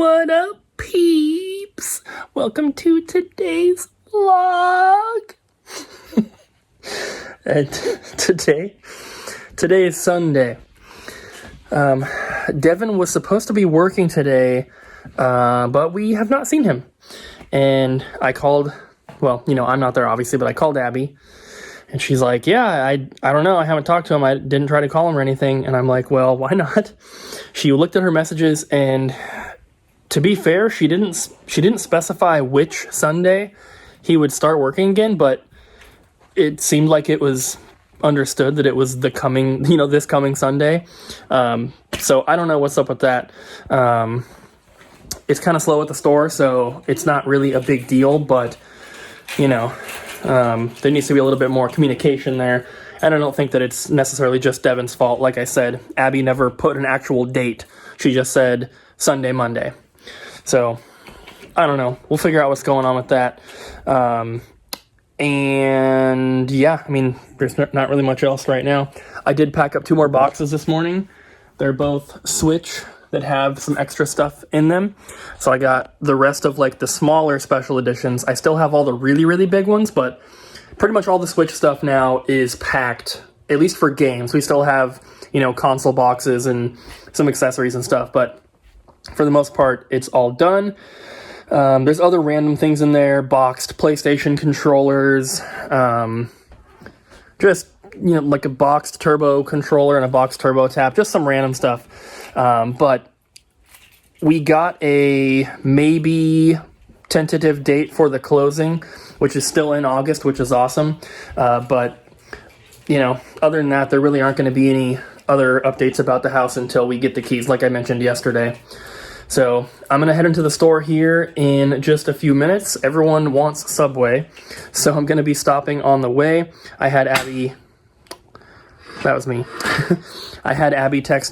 What up, peeps? Welcome to today's vlog. And today is Sunday. Devin was supposed to be working today, but we have not seen him. And I called, well, I'm not there obviously, but I called Abby. And she's like, yeah, I don't know. I haven't talked to him. I didn't try to call him or anything. And I'm like, well, why not? She looked at her messages, and to be fair, she didn't specify which Sunday he would start working again, but it seemed like it was understood that it was this coming Sunday. So I don't know what's up with that. It's kind of slow at the store, so it's not really a big deal, but there needs to be a little bit more communication there. And I don't think that it's necessarily just Devin's fault. Like I said, Abby never put an actual date. She just said Sunday, Monday. So, I don't know. We'll figure out what's going on with that. And yeah, there's not really much else right now. I did pack up 2 more boxes this morning. They're both Switch that have some extra stuff in them. So I got the rest of the smaller special editions. I still have all the really, really big ones, but pretty much all the Switch stuff now is packed, at least for games. We still have, console boxes and some accessories and stuff, but for the most part, it's all done. There's other random things in there, boxed PlayStation controllers, just, like a boxed turbo controller and a boxed turbo tap, just some random stuff. But we got a maybe tentative date for the closing, which is still in August, which is awesome. But, other than that, there really aren't going to be any other updates about the house until we get the keys, like I mentioned yesterday. So I'm going to head into the store here in just a few minutes. Everyone wants Subway, so I'm going to be stopping on the way. I had Abby text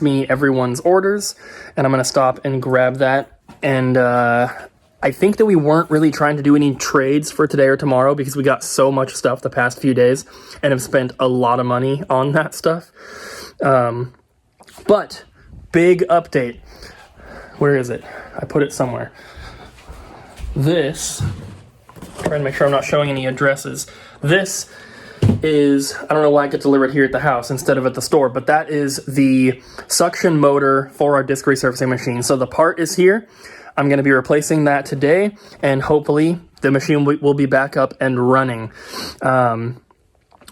me everyone's orders, and I'm going to stop and grab that. And I think that we weren't really trying to do any trades for today or tomorrow because we got so much stuff the past few days and have spent a lot of money on that stuff. But big update. Where is it? I put it somewhere. This, trying to make sure I'm not showing any addresses. This is, I don't know why it gets delivered here at the house instead of at the store, but that is the suction motor for our disc resurfacing machine. So the part is here. I'm going to be replacing that today, and hopefully the machine will be back up and running.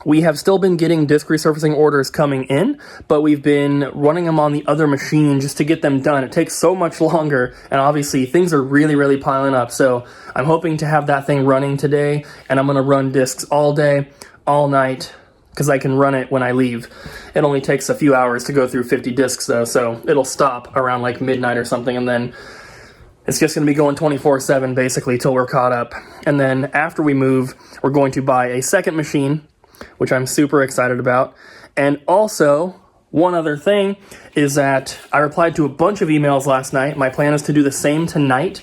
We have still been getting disc resurfacing orders coming in, but we've been running them on the other machine just to get them done. It takes so much longer, and obviously things are really, really piling up. So I'm hoping to have that thing running today, and I'm going to run discs all day, all night, because I can run it when I leave. It only takes a few hours to go through 50 discs, though, so it'll stop around midnight or something, and then it's just going to be going 24/7 basically till we're caught up. And then after we move, we're going to buy a second machine, which I'm super excited about. And also, one other thing is that I replied to a bunch of emails last night. My plan is to do the same tonight,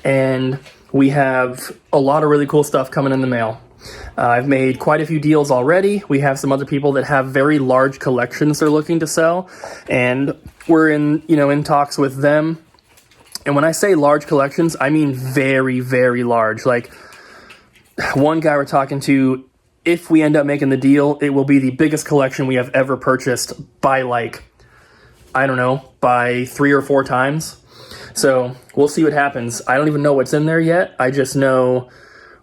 and we have a lot of really cool stuff coming in the mail. I've made quite a few deals already. We have some other people that have very large collections they're looking to sell, and we're in talks with them. And when I say large collections, I mean very, very large. One guy we're talking to, if we end up making the deal, it will be the biggest collection we have ever purchased by by 3 or 4 times. So we'll see what happens. I don't even know what's in there yet. I just know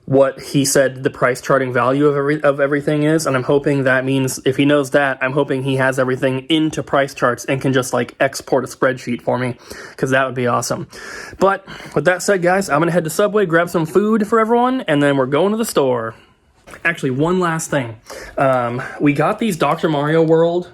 what he said the price charting value of everything is, and I'm hoping that means if he knows that, I'm hoping he has everything into price charts and can just export a spreadsheet for me, because that would be awesome. But with that said, guys, I'm gonna head to Subway, grab some food for everyone, and then we're going to the store. Actually, one last thing. We got these Dr. Mario World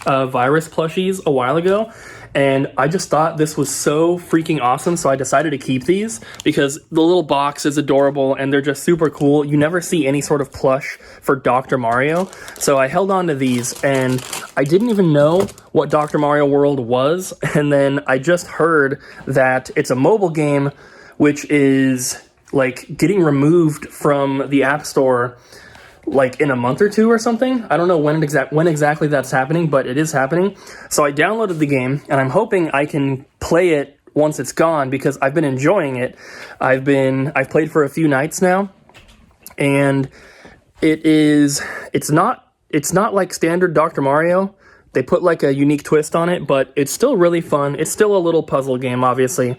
virus plushies a while ago, and I just thought this was so freaking awesome, so I decided to keep these because the little box is adorable and they're just super cool. You never see any sort of plush for Dr. Mario, so I held on to these, and I didn't even know what Dr. Mario World was, and then I just heard that it's a mobile game which is getting removed from the App Store in a month or 2 or something. I don't know when exactly that's happening, but it is happening. So I downloaded the game, and I'm hoping I can play it once it's gone, because I've been enjoying it. I've played for a few nights now, and it's not like standard Dr. Mario. They put like a unique twist on it, but it's still really fun. It's still a little puzzle game, obviously,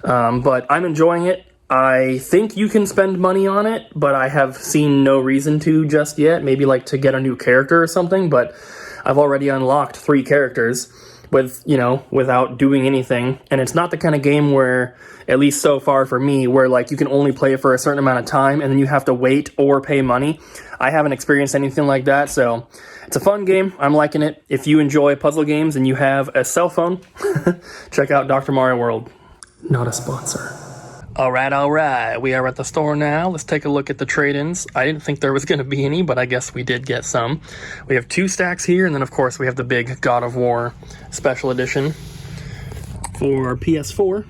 but I'm enjoying it. I think you can spend money on it, but I have seen no reason to just yet. Maybe like to get a new character or something, but I've already unlocked 3 characters without doing anything. And it's not the kind of game where, at least so far for me, where like you can only play it for a certain amount of time and then you have to wait or pay money. I haven't experienced anything like that, so it's a fun game. I'm liking it. If you enjoy puzzle games and you have a cell phone, check out Dr. Mario World. Not a sponsor. All right. We are at the store now. Let's take a look at the trade-ins. I didn't think there was going to be any, but I guess we did get some. We have 2 stacks here, and then, of course, we have the big God of War Special Edition for PS4.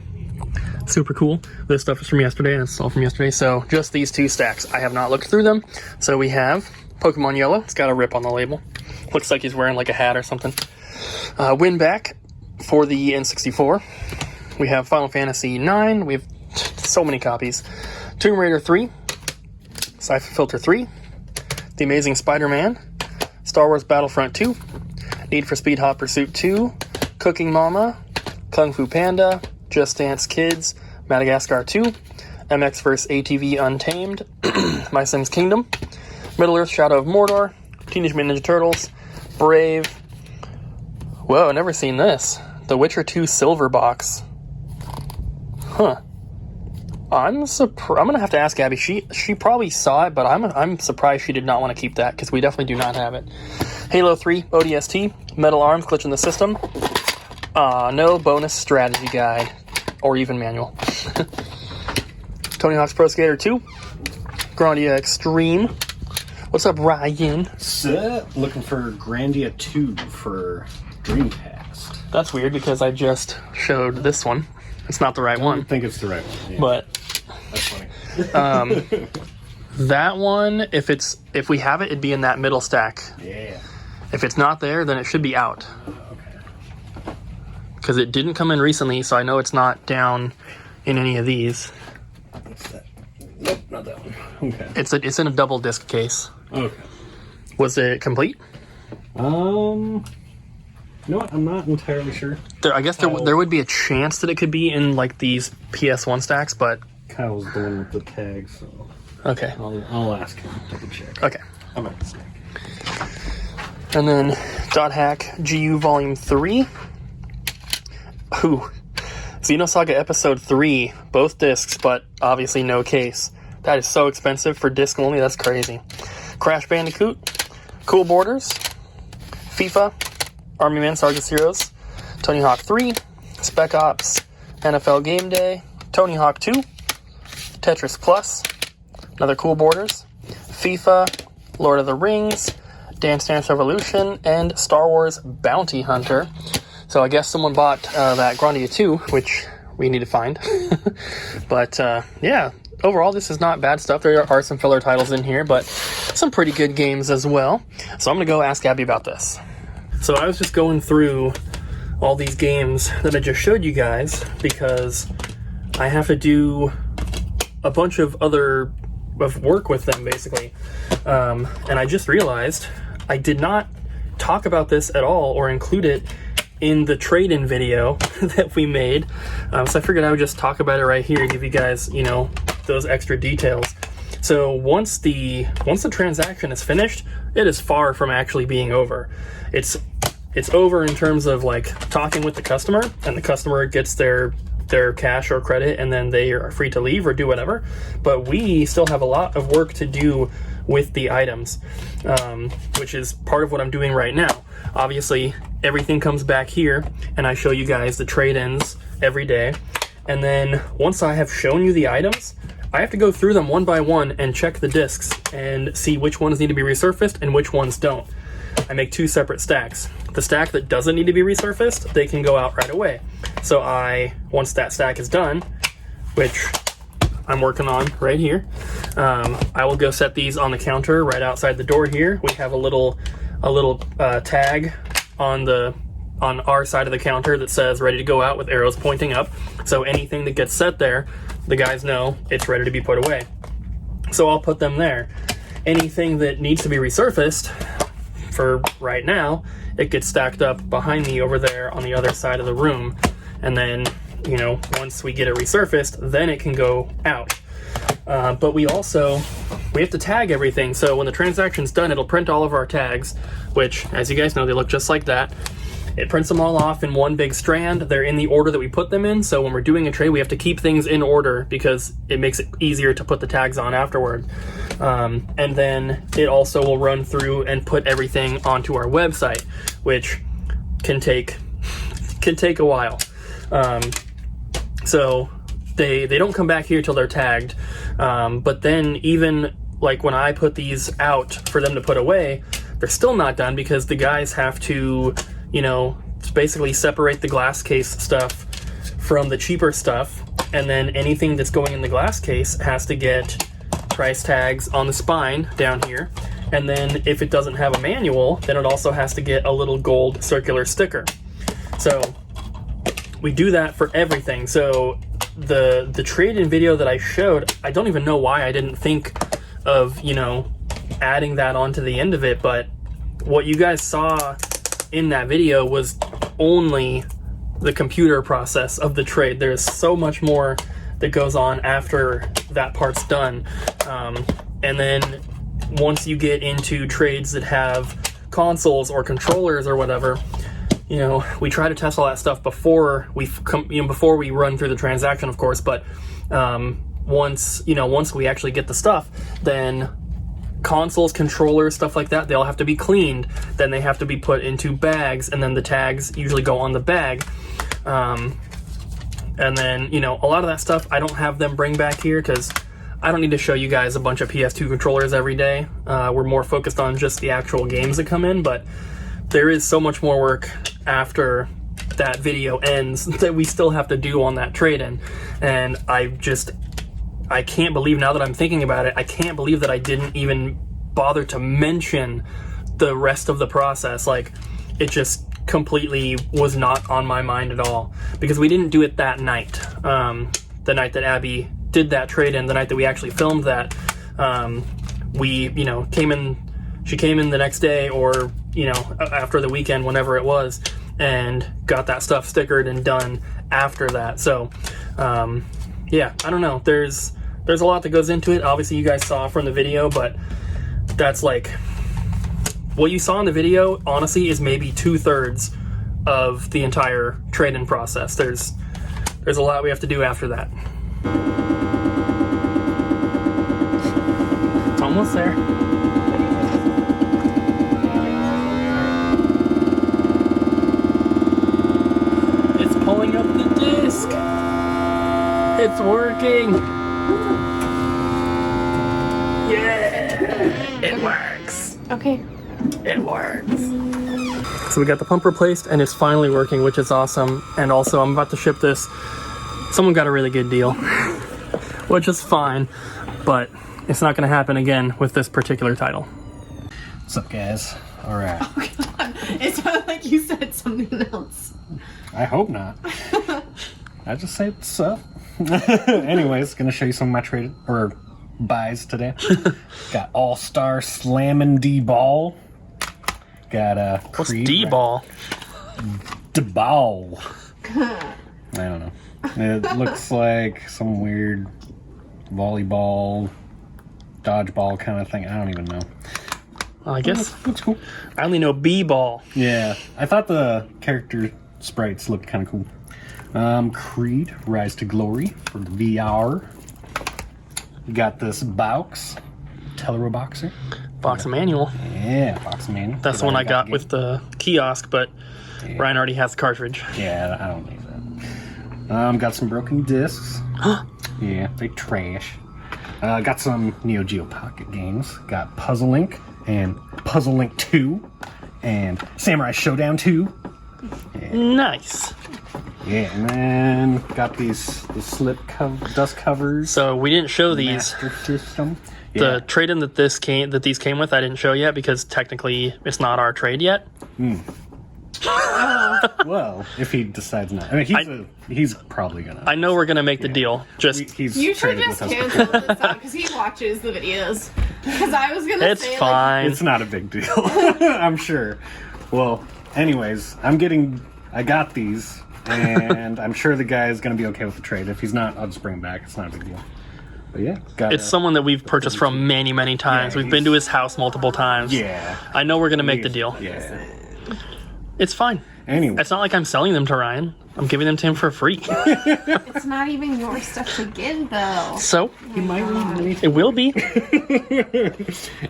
Super cool. This stuff is from yesterday, and it's all from yesterday. So just these 2 stacks. I have not looked through them. So we have Pokemon Yellow. It's got a rip on the label. Looks like he's wearing like a hat or something. Winback for the N64. We have Final Fantasy IX. We have so many copies. Tomb Raider 3, Siphon Filter 3, The Amazing Spider-Man, Star Wars Battlefront 2, Need for Speed Hot Pursuit 2, Cooking Mama, Kung Fu Panda, Just Dance Kids, Madagascar 2, MX vs. ATV Untamed, My Sims Kingdom, Middle-earth Shadow of Mordor, Teenage Mutant Ninja Turtles, Brave. Whoa, never seen this. The Witcher 2 Silver Box. Huh. I'm gonna have to ask Abby. She probably saw it, but I'm surprised she did not want to keep that, because we definitely do not have it. Halo 3 ODST, Metal Arms Glitch in the System. No bonus strategy guide or even manual. Tony Hawk's Pro Skater 2, Grandia Extreme. What's up, Ryan? Looking for Grandia 2 for Dreamcast. That's weird because I just showed this one. It's not the right one. I don't think it's the right one. Yeah. But that's funny. That one, if we have it, it'd be in that middle stack. Yeah. If it's not there, then it should be out. Okay. Because it didn't come in recently, so I know it's not down in any of these. What's that? Nope, not that one. Okay. It's in a double disc case. Okay. Was it complete? You know what? I'm not entirely sure. I guess there would be a chance that it could be in like these PS1 stacks, but Kyle's the one with the tag, so okay. I'll ask him to check. Okay. I'm at the stack. And then Dot Hack GU Volume 3. Ooh. Xenosaga Episode 3, both discs, but obviously no case. That is so expensive for disc only, that's crazy. Crash Bandicoot, Cool Borders, FIFA, Army Men, Sargent's Heroes, Tony Hawk 3, Spec Ops, NFL Game Day, Tony Hawk 2, Tetris Plus, another Cool Borders, FIFA, Lord of the Rings, Dance Dance Revolution, and Star Wars Bounty Hunter. So I guess someone bought that Grandia 2, which we need to find. But yeah, overall this is not bad stuff. There are some filler titles in here, but some pretty good games as well. So I'm going to go ask Abby about this. So I was just going through all these games that I just showed you guys because I have to do a bunch of work with them, basically. And I just realized I did not talk about this at all or include it in the trade-in video that we made. So I figured I would just talk about it right here, give you guys, those extra details. So once the transaction is finished, it is far from actually being over. It's over in terms of like talking with the customer, and the customer gets their cash or credit, and then they are free to leave or do whatever. But we still have a lot of work to do with the items, which is part of what I'm doing right now. Obviously, everything comes back here, and I show you guys the trade-ins every day. And then once I have shown you the items, I have to go through them one by one and check the discs and see which ones need to be resurfaced and which ones don't. I make 2 separate stacks. The stack that doesn't need to be resurfaced, they can go out right away. So once that stack is done, which I'm working on right here, I will go set these on the counter right outside the door here. We have a little tag on the on our side of the counter that says ready to go out with arrows pointing up. So anything that gets set there, the guys know it's ready to be put away. So I'll put them there. Anything that needs to be resurfaced, for right now, it gets stacked up behind me over there on the other side of the room. And then, you know, once we get it resurfaced, then it can go out. But we have to tag everything. So when the transaction's done, it'll print all of our tags, which, as you guys know, they look just like that. It prints them all off in one big strand. They're in the order that we put them in. So when we're doing a trade, we have to keep things in order because it makes it easier to put the tags on afterward. And then it also will run through and put everything onto our website, which can take a while. So they don't come back here till they're tagged. But then even like when I put these out for them to put away, they're still not done because the guys have to, you know, basically separate the glass case stuff from the cheaper stuff. And then anything that's going in the glass case has to get price tags on the spine down here. And then if it doesn't have a manual, then it also has to get a little gold circular sticker. So we do that for everything. So the trade-in video that I showed, I don't even know why I didn't think of, you know, adding that onto the end of it, but what you guys saw in that video was only the computer process of the trade. There's so much more that goes on after that part's done. And then once you get into trades that have consoles or controllers or whatever, you know, we try to test all that stuff before before we run through the transaction, of course. But once we actually get the stuff, then consoles, controllers, stuff like that, they all have to be cleaned. Then they have to be put into bags, and then the tags usually go on the bag. And then, you know, a lot of that stuff I don't have them bring back here because I don't need to show you guys a bunch of PS2 controllers every day. We're more focused on just the actual games that come in, but there is so much more work after that video ends that we still have to do on that trade-in. And I can't believe, now that I'm thinking about it, I can't believe that I didn't even bother to mention the rest of the process. Like, it just completely was not on my mind at all because we didn't do it that night. The night that Abby did that trade-in, the night that we actually filmed that, we, you know, she came in the next day or, you know, after the weekend, whenever it was, and got that stuff stickered and done after that. So, yeah, I don't know. There's a lot that goes into it. Obviously, you guys saw from the video, but that's like what you saw in the video, honestly, is maybe 2/3 of the entire trade-in process. There's a lot we have to do after that. It's almost there. It's pulling up the disc. It's working. Yeah, it works. Okay. It works. So we got the pump replaced and it's finally working, which is awesome. And also I'm about to ship this. Someone got a really good deal, which is fine, but it's not going to happen again with this particular title. What's up, guys? All right. Oh God, it sounded like you said something else. I hope not. I just say what's up. Anyways, gonna show you some of my trade or buys today. Got All-Star Slammin' D-Ball. Got What's Creed D-Ball? D-Ball. I don't know. It looks like some weird volleyball, dodgeball kind of thing. I don't even know. Well, I guess Looks cool. I only know B-Ball. Yeah, I thought the character sprites looked kind of cool. Creed, Rise to Glory for the VR. We got this Baux, Teleroboxer. Box manual. Yeah, Box Manual. That's the one I got with the kiosk, but Yeah. Ryan already has the cartridge. Yeah, I don't need that. Got some broken discs. Yeah, they trash. Got some Neo Geo Pocket games. Got Puzzle Link and Puzzle Link 2 and Samurai Showdown 2. Yeah. Nice. Yeah, and then got the dust covers. So we didn't show these. Master System. The trade-in that these came with, I didn't show yet because technically it's not our trade yet. Well, if he decides not. I mean, he's probably gonna. I know we're gonna make the deal. Just He's You should traded just with us cancel before. this out because he watches the videos. Because I was gonna it's say fine. It's not a big deal. I'm sure. Well, anyways, I got these, and I'm sure the guy is gonna be okay with the trade. If he's not, I'll just bring him back. It's not a big deal. But yeah, It's someone that we've purchased from many, many times. Yeah, We've been to his house multiple times. Yeah. I know we're gonna make the deal. Yeah. It's fine. Anyway. It's not like I'm selling them to Ryan. I'm giving them to him for free. it's not even your stuff to give though. So He might want me. it will be.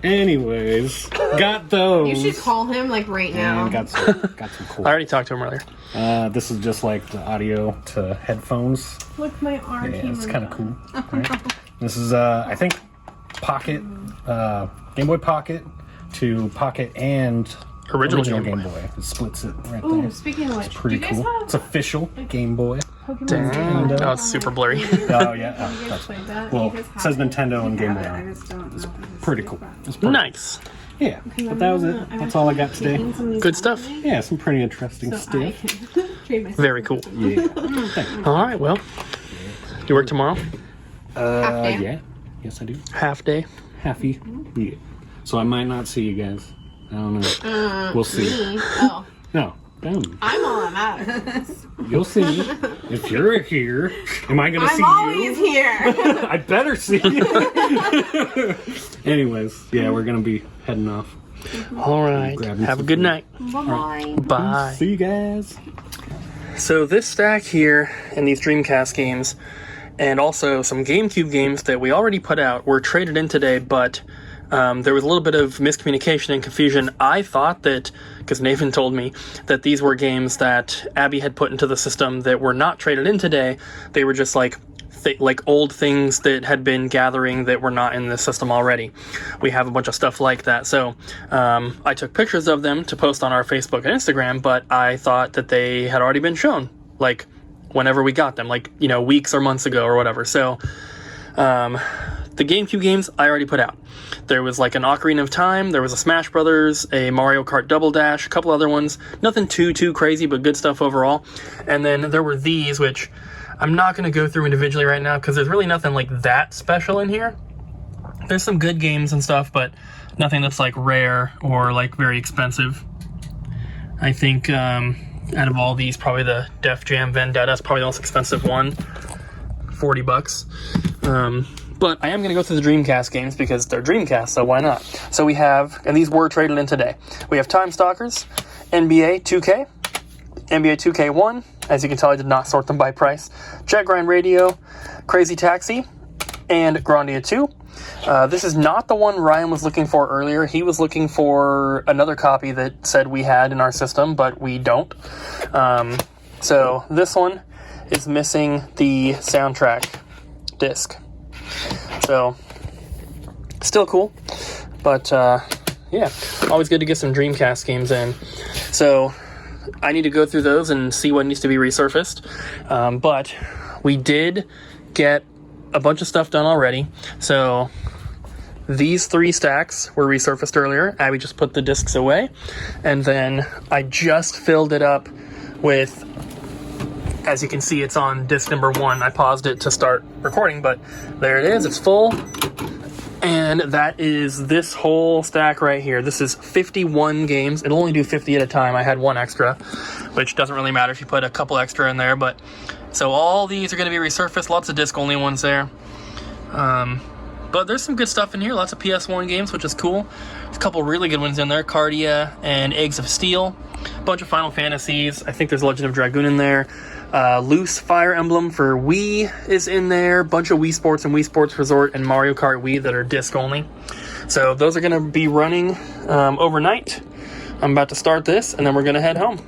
Anyways, got those. You should call him like right now. And got some cool. I already talked to him earlier. This is just like the audio to headphones. Look, my arm Yeah, came it's kind of undone. cool. Right? This is I think Pocket, Game Boy Pocket to Pocket and Original Game Game Boy. Boy. It splits it right Ooh, there. speaking of which, Pretty do you guys cool. have It's official Game Boy. Pokemon Dang. Go? Oh, it's super blurry. Oh yeah. Oh, You guys that's- played that? well, You guys it says have Nintendo and Game Boy. I on it. just don't know. If it's Pretty cool. It's pretty Nice. Yeah, but that was it. That's all I got today. Good stuff. Yeah, some pretty interesting stuff. Very cool. Yeah. All right, well. You work tomorrow? Half day. Yeah. Yes, I do. Half day. Halfy. Yeah. So I might not see you guys. I don't know. We'll see. Me? Oh, No. I'm all I'm at. You'll see. If you're here, am I going to see I'm always you? here. I better see you. Anyways, yeah, we're going to be heading off. All right. Grabbing Have a some good food. night. Bye. Bye. See you guys. So this stack here and these Dreamcast games and also some GameCube games that we already put out were traded in today, but there was a little bit of miscommunication and confusion. I thought that, because Nathan told me, that these were games that Abby had put into the system that were not traded in today. They were just like old things that had been gathering that were not in the system already. We have a bunch of stuff like that. So I took pictures of them to post on our Facebook and Instagram, but I thought that they had already been shown, like whenever we got them, like, you know, weeks or months ago or whatever. So the GameCube games I already put out. There was like an Ocarina of Time, there was a Smash Brothers, a Mario Kart Double Dash, a couple other ones. Nothing too crazy, but good stuff overall. And then there were these, which I'm not going to go through individually right now because there's really nothing like that special in here. There's some good games and stuff, but nothing that's like rare or like very expensive. I think out of all these, probably the Def Jam Vendetta is probably the most expensive one. $40. But I am going to go through the Dreamcast games because they're Dreamcast, so why not? So we have, and these were traded in today, we have Time Stalkers, NBA 2K, NBA 2K1, as you can tell I did not sort them by price, Jet Grind Radio, Crazy Taxi, and Grandia 2. This is not the one Ryan was looking for earlier. He was looking for another copy that said we had in our system, but we don't. So this one is missing the soundtrack disc. So, still cool, but yeah, always good to get some Dreamcast games in. So, I need to go through those and see what needs to be resurfaced, but we did get a bunch of stuff done already. So, these 3 stacks were resurfaced earlier. Abby just put the discs away, and then I just filled it up with, as you can see, it's on disc number 1. I paused it to start recording, but there it is. It's full. And that is this whole stack right here. This is 51 games. It'll only do 50 at a time. I had 1 extra, which doesn't really matter if you put a couple extra in there. But so all these are going to be resurfaced. Lots of disc-only ones there. But there's some good stuff in here. Lots of PS1 games, which is cool. There's a couple really good ones in there. Cardia and Eggs of Steel. A bunch of Final Fantasies. I think there's Legend of Dragoon in there. Loose Fire Emblem for Wii is in there. Bunch of Wii Sports and Wii Sports Resort and Mario Kart Wii that are disc only. So those are going to be running overnight. I'm about to start this, and then we're going to head home.